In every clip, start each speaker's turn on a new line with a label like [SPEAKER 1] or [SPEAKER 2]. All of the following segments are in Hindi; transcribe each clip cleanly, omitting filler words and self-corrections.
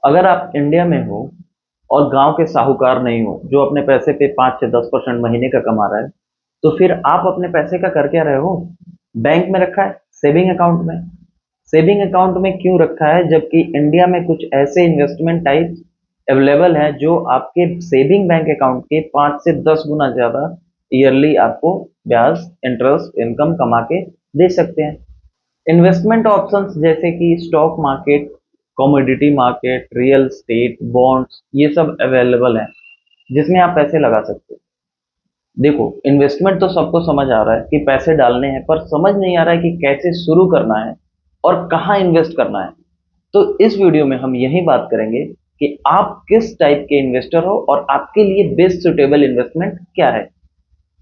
[SPEAKER 1] अगर आप इंडिया में हो और गांव के साहूकार नहीं हो जो अपने पैसे पे 5 से 10% महीने का कमा रहा है, तो फिर आप अपने पैसे का कर क्या रहे हो? बैंक में रखा है, सेविंग अकाउंट में। सेविंग अकाउंट में क्यों रखा है, जबकि इंडिया में कुछ ऐसे इन्वेस्टमेंट टाइप अवेलेबल हैं जो आपके सेविंग बैंक अकाउंट के 5 से 10 गुना ज्यादा ईयरली आपको ब्याज, इंटरेस्ट, इनकम कमा के दे सकते हैं। इन्वेस्टमेंट ऑप्शंस जैसे कि stock market, commodity market, real estate, bonds, ये सब अवेलेबल हैं जिसमें आप पैसे लगा सकते हो। देखो, इन्वेस्टमेंट तो सबको समझ आ रहा है कि पैसे डालने हैं, पर समझ नहीं आ रहा है कि कैसे शुरू करना है और कहाँ इन्वेस्ट करना है। तो इस वीडियो में हम यही बात करेंगे कि आप किस टाइप के इन्वेस्टर हो और आपके लिए बेस्ट सुटेबल इन्वेस्टमेंट क्या है।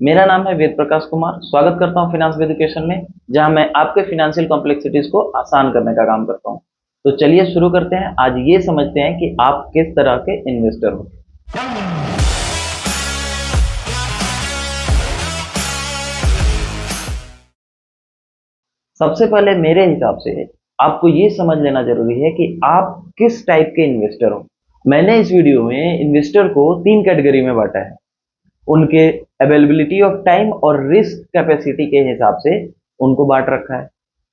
[SPEAKER 1] मेरा नाम है वेद प्रकाश कुमार। स्वागत करता हूं फाइनेंस एजुकेशन में, जहां मैं आपके फाइनेंशियल कॉम्प्लेक्सिटीज को आसान करने का काम करता हूं। तो चलिए शुरू करते हैं। आज ये समझते हैं कि आप किस तरह के इन्वेस्टर हो। सबसे पहले मेरे हिसाब से आपको ये समझ लेना जरूरी है कि आप किस टाइप के इन्वेस्टर हो। मैंने इस वीडियो में इन्वेस्टर को 3 कैटेगरी में बांटा है, उनके अवेलेबिलिटी ऑफ टाइम और रिस्क कैपेसिटी के हिसाब से उनको बांट रखा है।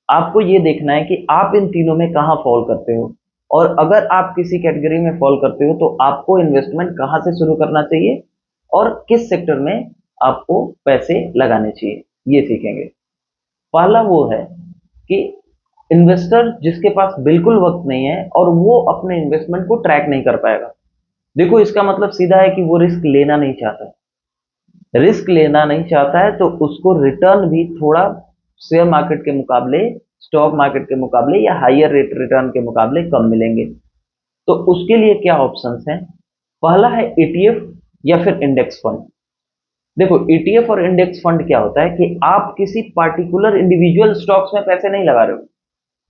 [SPEAKER 1] आपको ये देखना है कि आप इन तीनों में कहाँ फॉल करते हो, और अगर आप किसी कैटेगरी में फॉल करते हो तो आपको इन्वेस्टमेंट कहाँ से शुरू करना चाहिए और किस सेक्टर में आपको पैसे लगाने चाहिए, ये सीखेंगे। पहला वो है कि इन्वेस्टर जिसके पास बिल्कुल वक्त नहीं है और वो अपने इन्वेस्टमेंट को ट्रैक नहीं कर पाएगा। देखो, इसका मतलब सीधा है कि वो रिस्क लेना नहीं चाहता। रिस्क लेना नहीं चाहता है तो उसको रिटर्न भी थोड़ा शेयर मार्केट के मुकाबले, स्टॉक मार्केट के मुकाबले या हायर रेट रिटर्न के मुकाबले कम मिलेंगे। तो उसके लिए क्या ऑप्शंस हैं? पहला है ईटीएफ या फिर इंडेक्स फंड। देखो, ईटीएफ और इंडेक्स फंड क्या होता है कि आप किसी पार्टिकुलर इंडिविजुअल स्टॉक्स में पैसे नहीं लगा रहे हो,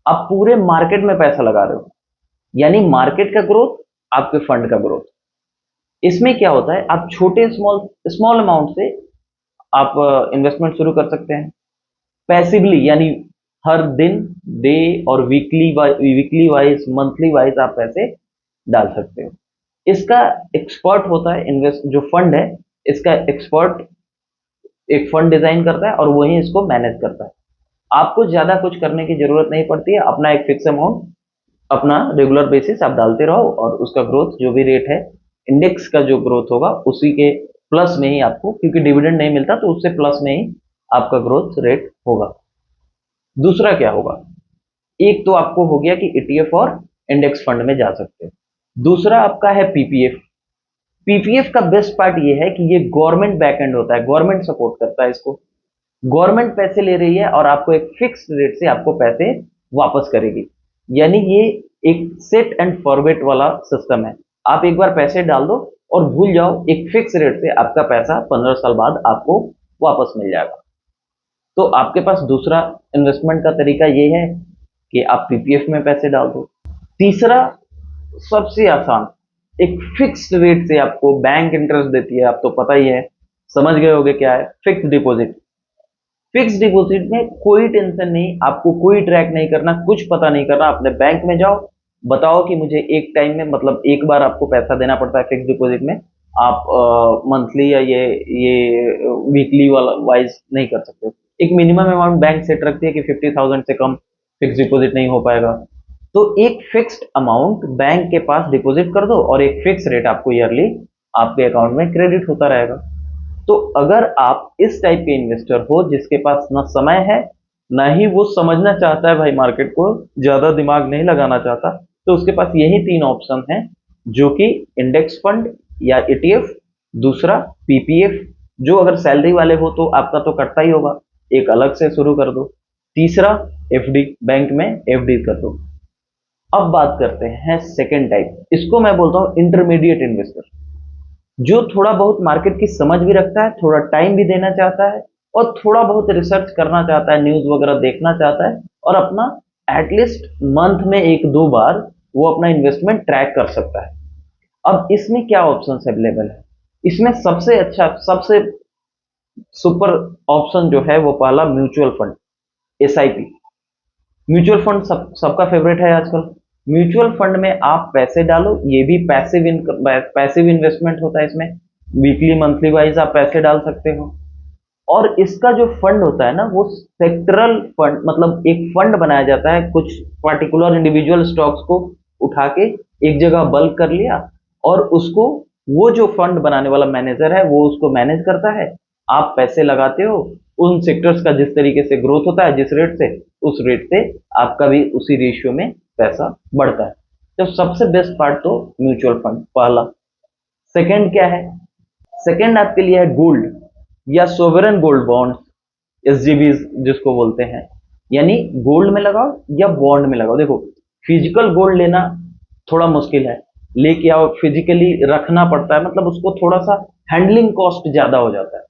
[SPEAKER 1] आप पूरे मार्केट में पैसा लगा रहे हो। यानी मार्केट का ग्रोथ, आपके फंड का ग्रोथ। इसमें क्या होता है, आप छोटे स्मॉल स्मॉल अमाउंट से आप इन्वेस्टमेंट शुरू कर सकते हैं पैसिवली, यानी हर दिन, डे और वीकली वाइज, मंथली वाइज आप पैसे डाल सकते हो। इसका एक्सपर्ट होता है इन्वेस्ट, जो फंड है इसका एक्सपर्ट एक फंड डिजाइन करता है और वही इसको मैनेज करता है। आपको ज्यादा कुछ करने की जरूरत नहीं पड़ती है। अपना एक फिक्स अमाउंट अपना रेगुलर बेसिस आप डालते रहो और उसका ग्रोथ जो भी रेट है, इंडेक्स का जो ग्रोथ होगा उसी के प्लस में ही आपको, क्योंकि डिविडेंड नहीं मिलता तो उससे प्लस में ही आपका ग्रोथ रेट होगा। दूसरा क्या होगा, एक तो आपको हो गया कि ईटीएफ और इंडेक्स फंड में जा सकते हैं। दूसरा आपका है पीपीएफ। पीपीएफ का बेस्ट पार्ट ये है कि ये गवर्नमेंट बैकएंड होता है, गवर्नमेंट सपोर्ट करता है इसको। गवर्नमेंट पैसे ले रही है और आपको एक फिक्स्ड रेट से आपको पैसे वापस करेगी। यानी ये एक सेट एंड फॉरगेट वाला सिस्टम है। आप एक बार पैसे डाल दो और भूल जाओ, एक फिक्स रेट से आपका पैसा 15 साल बाद आपको वापस मिल जाएगा। तो आपके पास दूसरा इन्वेस्टमेंट का तरीका ये है कि आप पीपीएफ में पैसे डाल दो। तीसरा, सबसे आसान, एक फिक्स्ड रेट से आपको बैंक इंटरेस्ट देती है, आप तो पता ही है, समझ गए होगे क्या है फिक्स्ड डिपॉजिट। फिक्स डिपॉजिट में कोई टेंशन नहीं, आपको कोई ट्रैक नहीं करना, कुछ पता नहीं करना। अपने बैंक में जाओ, बताओ कि मुझे एक टाइम में, मतलब एक बार आपको पैसा देना पड़ता है फिक्स डिपॉजिट में। आप मंथली या ये वीकली वाला वाइज नहीं कर सकते। एक मिनिमम अमाउंट बैंक सेट रखती है कि 50,000 से कम फिक्स डिपॉजिट नहीं हो पाएगा। तो एक फिक्स्ड अमाउंट बैंक के पास डिपॉजिट कर दो और एक फिक्स रेट आपको ईयरली आपके अकाउंट में क्रेडिट होता रहेगा। तो अगर आप इस टाइप के इन्वेस्टर हो जिसके पास ना समय है, ना ही वो समझना चाहता है भाई मार्केट को, ज्यादा दिमाग नहीं लगाना चाहता, तो उसके पास यही 3 ऑप्शन हैं, जो कि इंडेक्स फंड या ईटीएफ, दूसरा पीपीएफ, जो अगर सैलरी वाले हो तो आपका तो कटता ही होगा, एक अलग से शुरू कर दो। तीसरा, एफडी, बैंक में एफडी कर दो। अब बात करते हैं सेकेंड टाइप, इसको मैं बोलता हूं इंटरमीडिएट इन्वेस्टर, जो थोड़ा बहुत मार्केट की समझ भी रखता है, थोड़ा टाइम भी देना चाहता है और थोड़ा बहुत रिसर्च करना चाहता है, न्यूज वगैरह देखना चाहता है, और अपना एटलीस्ट मंथ में 1-2 बार वो अपना इन्वेस्टमेंट ट्रैक कर सकता है। अब इसमें क्या ऑप्शंस अवेलेबल है? इसमें सबसे अच्छा, सबसे सुपर ऑप्शन जो है वो पहला mutual fund, SIP. Mutual fund सबका फेवरेट है आजकल। म्यूचुअल फंड में आप पैसे डालो, ये भी पैसिव इन्वेस्टमेंट होता है, इसमें वीकली मंथली वाइज आप पैसे डाल सकते हो। और इसका जो फंड होता है ना, वो सेक्टरल फंड, मतलब एक फंड बनाया जाता है, कुछ पर्टिकुलर इंडिविजुअल स्टॉक्स को उठा के एक जगह बल्क कर लिया, और उसको वो जो फंड बनाने वाला मैनेजर है वो उसको मैनेज करता है। आप पैसे लगाते हो, उन सेक्टर्स का जिस तरीके से ग्रोथ होता है, जिस रेट से, उस रेट से आपका भी उसी रेशियो में पैसा बढ़ता है। तो सबसे बेस्ट पार्ट तो म्यूचुअल फंड पहला। सेकंड क्या है? सेकंड आपके लिए है गोल्ड या सोवरेन गोल्ड बॉन्ड्स, एसजीबीज जिसको बोलते हैं। यानी गोल्ड में लगाओ या बॉन्ड में लगाओ। देखो, फिजिकल गोल्ड लेना थोड़ा मुश्किल है, लेके आओ, फिजिकली रखना पड़ता है, मतलब उसको थोड़ा सा हैंडलिंग कॉस्ट ज्यादा हो जाता है।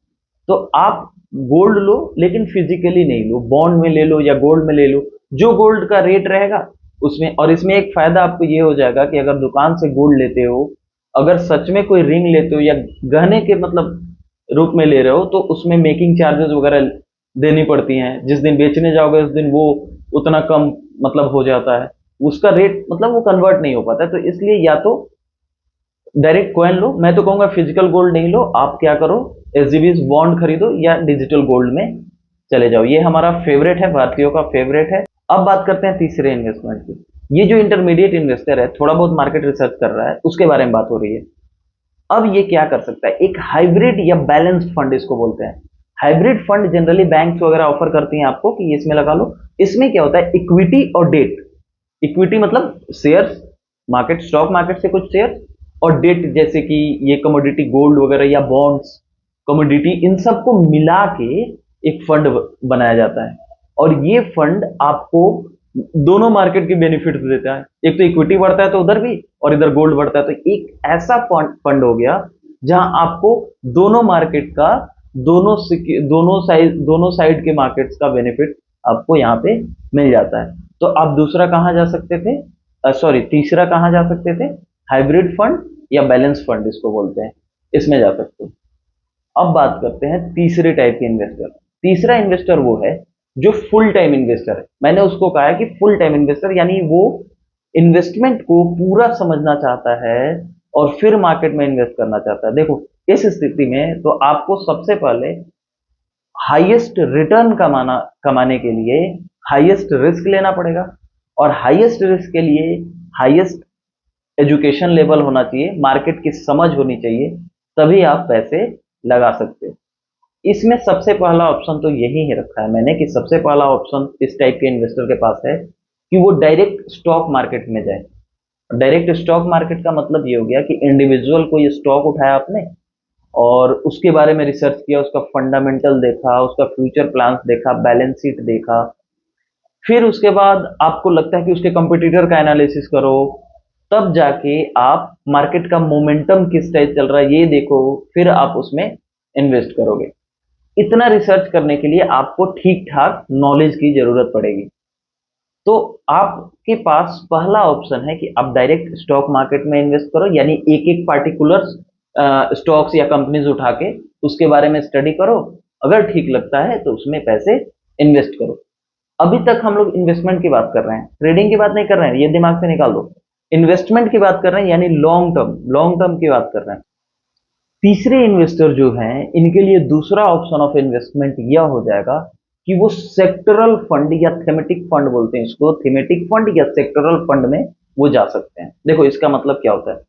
[SPEAKER 1] तो आप गोल्ड लो, लेकिन फिजिकली नहीं लो, बॉन्ड में ले लो या गोल्ड में ले लो, जो गोल्ड का रेट रहेगा उसमें। और इसमें एक फायदा आपको ये हो जाएगा कि अगर दुकान से गोल्ड लेते हो, अगर सच में कोई रिंग लेते हो या गहने के मतलब रूप में ले रहे हो, तो उसमें मेकिंग चार्जेस वगैरह देनी पड़ती हैं। जिस दिन बेचने जाओगे उस दिन वो उतना कम मतलब हो जाता है, उसका रेट मतलब वो कन्वर्ट नहीं हो पाता है। तो इसलिए या तो डायरेक्ट कॉइन लो, मैं तो कहूंगा फिजिकल गोल्ड नहीं लो, आप क्या करो, एसजीबीज बॉन्ड खरीदो या डिजिटल गोल्ड में चले जाओ। ये हमारा फेवरेट है, भारतीयों का फेवरेट है। अब बात करते हैं तीसरे इन्वेस्टमेंट की। ये जो इंटरमीडिएट इन्वेस्टर है, थोड़ा बहुत मार्केट रिसर्च कर रहा है, उसके बारे में बात हो रही है। अब ये क्या कर सकता है? एक हाइब्रिड या बैलेंस्ड फंड इसको बोलते हैं। हाइब्रिड फंड जनरली बैंक्स वगैरह ऑफर करती हैं आपको कि इसमें लगा लो। इसमें क्या होता है? इक्विटी और डेट। इक्विटी मतलब शेयर्स, मार्केट, स्टॉक मार्केट से कुछ शेयर, और डेट जैसे कि ये कमोडिटी, गोल्ड वगैरह या बॉन्ड्स, कमोडिटी, इन सबको मिला के एक फंड बनाया जाता है। और ये फंड आपको दोनों मार्केट के बेनिफिट देता है। एक तो इक्विटी बढ़ता है तो उधर भी, और इधर गोल्ड बढ़ता है, तो एक ऐसा फंड हो गया जहां आपको दोनों मार्केट का, दोनों साइड के मार्केट्स का बेनिफिट आपको यहाँ पे मिल जाता है। तो आप दूसरा कहाँ जा सकते थे, सॉरी तीसरा कहाँ जा सकते थे? हाइब्रिड फंड या बैलेंस फंड इसको बोलते हैं, इसमें जा सकते हो। अब बात करते हैं तीसरे टाइप के इन्वेस्टर। तीसरा इन्वेस्टर वो है जो फुल टाइम इन्वेस्टर है। मैंने उसको कहा है कि फुल टाइम इन्वेस्टर, यानी वो इन्वेस्टमेंट को पूरा समझना चाहता है और फिर मार्केट में इन्वेस्ट करना चाहता है। देखो, इस स्थिति में तो आपको सबसे पहले हाईएस्ट रिटर्न कमाने के लिए हाईएस्ट रिस्क लेना पड़ेगा, और हाईएस्ट रिस्क के लिए हाईएस्ट एजुकेशन लेवल होना चाहिए, मार्केट की समझ होनी चाहिए, तभी आप पैसे लगा सकते हो। इसमें सबसे पहला ऑप्शन तो यही है रखा है मैंने, कि सबसे पहला ऑप्शन इस टाइप के इन्वेस्टर के पास है कि वो डायरेक्ट स्टॉक मार्केट में जाए। डायरेक्ट स्टॉक मार्केट का मतलब ये हो गया कि इंडिविजुअल को ये स्टॉक उठाया आपने और उसके बारे में रिसर्च किया, उसका फंडामेंटल देखा, उसका फ्यूचर प्लान्स देखा, बैलेंस शीट देखा, फिर उसके बाद आपको लगता है कि उसके कंपटीटर का एनालिसिस करो, तब जाके आप मार्केट का मोमेंटम किस टाइप चल रहा है ये देखो, फिर आप उसमें इन्वेस्ट करोगे। इतना रिसर्च करने के लिए आपको ठीक ठाक नॉलेज की जरूरत पड़ेगी। तो आपके पास पहला ऑप्शन है कि आप डायरेक्ट स्टॉक मार्केट में इन्वेस्ट करो, यानी एक एक पार्टिकुलर स्टॉक्स या कंपनीज उठा के उसके बारे में स्टडी करो, अगर ठीक लगता है तो उसमें पैसे इन्वेस्ट करो। अभी तक हम लोग इन्वेस्टमेंट की बात कर रहे हैं, ट्रेडिंग की बात नहीं कर रहे हैं, ये दिमाग से निकाल दो। इन्वेस्टमेंट की बात कर रहे हैं, यानी लॉन्ग टर्म की बात कर रहे हैं। तीसरे इन्वेस्टर जो हैं, इनके लिए दूसरा ऑप्शन ऑफ इन्वेस्टमेंट यह हो जाएगा कि वो सेक्टरल फंड या थीमेटिक फंड बोलते हैं इसको, थीमेटिक फंड या सेक्टरल फंड में वो जा सकते हैं। देखो, इसका मतलब क्या होता है?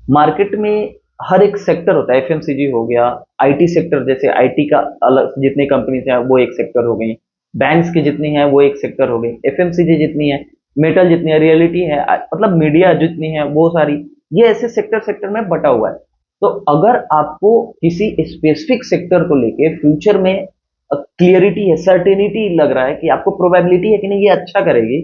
[SPEAKER 1] मार्केट में हर एक सेक्टर होता है, एफएमसीजी हो गया, आईटी सेक्टर, जैसे आईटी का अलग जितनी कंपनीज हैं वो एक सेक्टर हो गई, बैंक्स की जितनी है वो एक सेक्टर हो गई, एफएमसीजी जितनी है, मेटल जितनी है, रियलिटी है, मतलब मीडिया जितनी है वो सारी, ये ऐसे सेक्टर सेक्टर में बटा हुआ है। तो अगर आपको किसी स्पेसिफिक सेक्टर को लेके फ्यूचर में क्लियरिटी है, सर्टेनिटी लग रहा है कि आपको प्रोबेबिलिटी है कि नहीं ये अच्छा करेगी,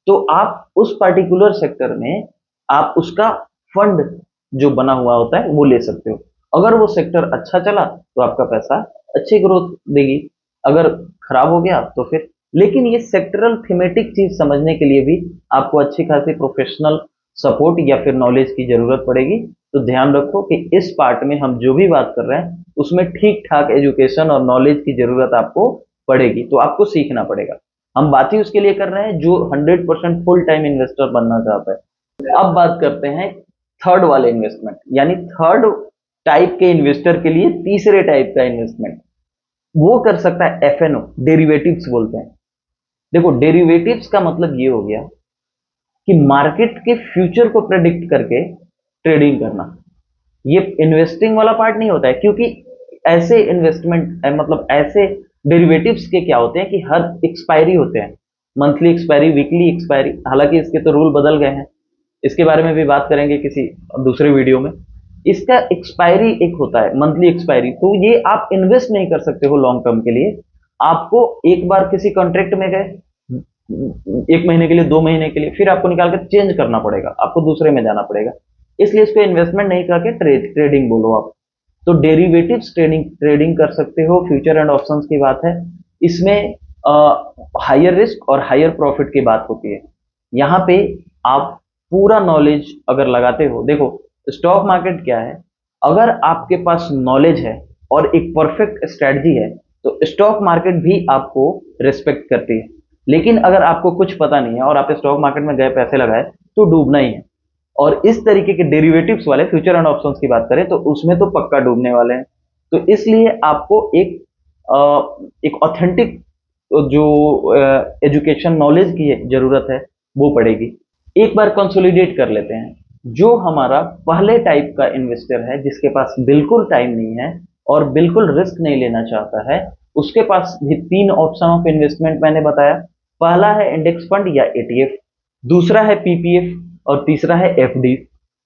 [SPEAKER 1] तो आप उस पर्टिकुलर सेक्टर में आप उसका फंड जो बना हुआ होता है वो ले सकते हो। अगर वो सेक्टर अच्छा चला तो आपका पैसा अच्छी ग्रोथ देगी, अगर खराब हो गया तो फिर। लेकिन ये सेक्टरल थीमेटिक चीज समझने के लिए भी आपको अच्छी खासी प्रोफेशनल सपोर्ट या फिर नॉलेज की जरूरत पड़ेगी। तो ध्यान रखो कि इस पार्ट में हम जो भी बात कर रहे हैं उसमें ठीक ठाक एजुकेशन और नॉलेज की जरूरत आपको पड़ेगी, तो आपको सीखना पड़ेगा। हम बात ही उसके लिए कर रहे हैं जो 100% फुल टाइम इन्वेस्टर बनना चाहता है। अब बात करते हैं थर्ड वाले इन्वेस्टमेंट, यानी थर्ड टाइप के इन्वेस्टर के लिए तीसरे टाइप का इन्वेस्टमेंट वो कर सकता है एफएनओ, डेरिवेटिव्स बोलते हैं। देखो, डेरिवेटिव्स का मतलब ये हो गया कि मार्केट के फ्यूचर को प्रेडिक्ट करके ट्रेडिंग करना। ये इन्वेस्टिंग वाला पार्ट नहीं होता है, क्योंकि ऐसे इन्वेस्टमेंट मतलब ऐसे डेरिवेटिव्स के क्या होते हैं कि हर एक्सपायरी होते हैं, मंथली एक्सपायरी, वीकली एक्सपायरी। हालांकि इसके तो रूल बदल गए हैं, इसके बारे में भी बात करेंगे किसी दूसरे वीडियो में। इसका एक्सपायरी एक होता है, मंथली एक्सपायरी, तो ये आप इन्वेस्ट नहीं कर सकते हो लॉन्ग टर्म के लिए। आपको एक बार किसी कॉन्ट्रैक्ट में गए, 1 महीने के लिए, 2 महीने के लिए, फिर आपको निकाल कर चेंज करना पड़ेगा, आपको दूसरे में जाना पड़ेगा। इसलिए इसको इन्वेस्टमेंट नहीं करके ट्रेडिंग बोलो आप। तो डेरिवेटिव्स ट्रेडिंग कर सकते हो, फ्यूचर एंड ऑप्शंस की बात है। इसमें हायर रिस्क और हायर प्रॉफिट की बात होती है। यहाँ पे आप पूरा नॉलेज अगर लगाते हो, देखो स्टॉक मार्केट क्या है, अगर आपके पास नॉलेज है और एक परफेक्ट स्ट्रेटजी है तो स्टॉक मार्केट भी आपको रिस्पेक्ट करती है। लेकिन अगर आपको कुछ पता नहीं है और आप स्टॉक मार्केट में गए, पैसे लगाए, तो डूबना ही है। और इस तरीके के डेरिवेटिव्स वाले फ्यूचर एंड ऑप्शंस की बात करें तो उसमें तो पक्का डूबने वाले हैं। तो इसलिए आपको एक ऑथेंटिक जो एजुकेशन नॉलेज की जरूरत है वो पड़ेगी। एक बार कंसोलिडेट कर लेते हैं। जो हमारा पहले टाइप का इन्वेस्टर है, जिसके पास बिल्कुल टाइम नहीं है और बिल्कुल रिस्क नहीं लेना चाहता है, उसके पास भी 3 ऑप्शन ऑफ इन्वेस्टमेंट मैंने बताया। पहला है इंडेक्स फंड या ETF, दूसरा है PPF और तीसरा है FD।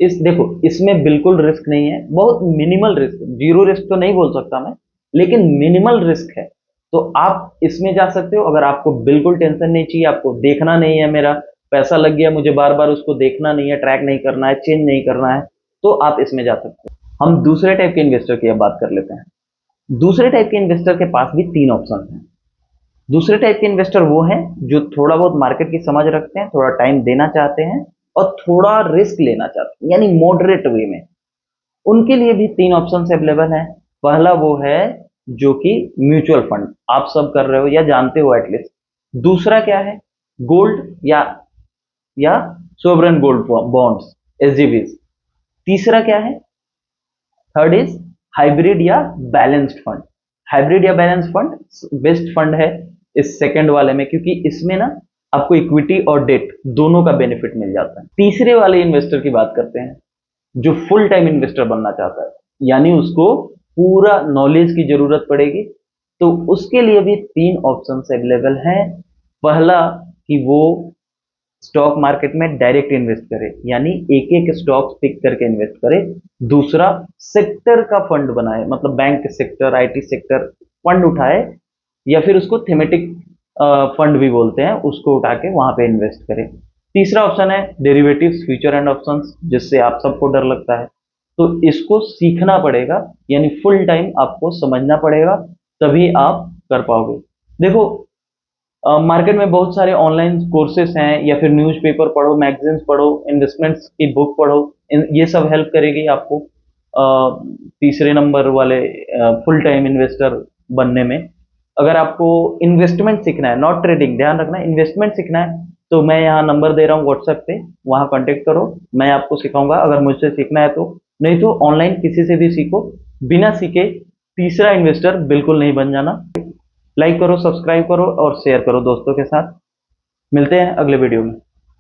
[SPEAKER 1] देखो, इसमें बिल्कुल रिस्क नहीं है, बहुत मिनिमल रिस्क, जीरो रिस्क तो नहीं बोल सकता मैं, लेकिन मिनिमल रिस्क है। तो आप इसमें जा सकते हो अगर आपको बिल्कुल टेंशन नहीं चाहिए, आपको देखना नहीं है मेरा पैसा लग गया, मुझे बार बार उसको देखना नहीं है, ट्रैक नहीं करना है, चेंज नहीं करना है, तो आप इसमें जा सकते हो। हम दूसरे टाइप के इन्वेस्टर की अब बात कर लेते हैं। दूसरे टाइप के इन्वेस्टर के पास भी 3 ऑप्शन हैं। दूसरे टाइप के इन्वेस्टर वो हैं जो थोड़ा बहुत मार्केट की समझ रखते हैं, थोड़ा टाइम देना चाहते हैं और थोड़ा रिस्क लेना चाहते हैं, यानी मॉडरेट वे में। उनके लिए भी 3 ऑप्शन अवेलेबल हैं। पहला वो है जो कि म्यूचुअल फंड, आप सब कर रहे हो या जानते हो एटलीस्ट। दूसरा क्या है, गोल्ड या सोवरेन गोल्ड बॉन्ड्स, SGBs। तीसरा क्या है, थर्ड इज हाइब्रिड या बैलेंस्ड फंड। हाइब्रिड या बैलेंस फंड बेस्ट फंड है इस सेकंड वाले में, क्योंकि इसमें ना आपको इक्विटी और डेट दोनों का बेनिफिट मिल जाता है। तीसरे वाले इन्वेस्टर की बात करते हैं, जो फुल टाइम इन्वेस्टर बनना चाहता है, यानी उसको पूरा नॉलेज की जरूरत पड़ेगी। तो उसके लिए भी 3 ऑप्शंस अवेलेबल हैं। पहला कि वो स्टॉक मार्केट में डायरेक्ट इन्वेस्ट करे, यानी एक एक स्टॉक पिक करके इन्वेस्ट करे। दूसरा, सेक्टर का फंड बनाए, मतलब bank sector, IT sector fund उठाए, या फिर उसको थीमेटिक फंड भी बोलते हैं, उसको उठा के वहां पे इन्वेस्ट करे। तीसरा ऑप्शन है डेरिवेटिव्स, फ्यूचर एंड ऑप्शंस, जिससे आप सबको डर लगता है। तो इसको सीखना पड़ेगा, यानी फुल टाइम आपको समझना पड़ेगा, तभी आप कर पाओगे। देखो, मार्केट में बहुत सारे ऑनलाइन कोर्सेस हैं, या फिर न्यूज़पेपर पढ़ो, मैगजीन्स पढ़ो, इन्वेस्टमेंट्स की बुक पढ़ो, ये सब हेल्प करेगी आपको तीसरे नंबर वाले फुल टाइम इन्वेस्टर बनने में। अगर आपको इन्वेस्टमेंट सीखना है, नॉट ट्रेडिंग, ध्यान रखना, इन्वेस्टमेंट सीखना है, तो मैं यहाँ नंबर दे रहा हूँ व्हाट्सएप पे, वहाँ कांटेक्ट करो, मैं आपको सिखाऊंगा अगर मुझसे सीखना है तो। नहीं तो ऑनलाइन किसी से भी सीखो, बिना सीखे तीसरा इन्वेस्टर बिल्कुल नहीं बन जाना। लाइक करो, सब्सक्राइब करो और शेयर करो दोस्तों के साथ। मिलते हैं अगले वीडियो में।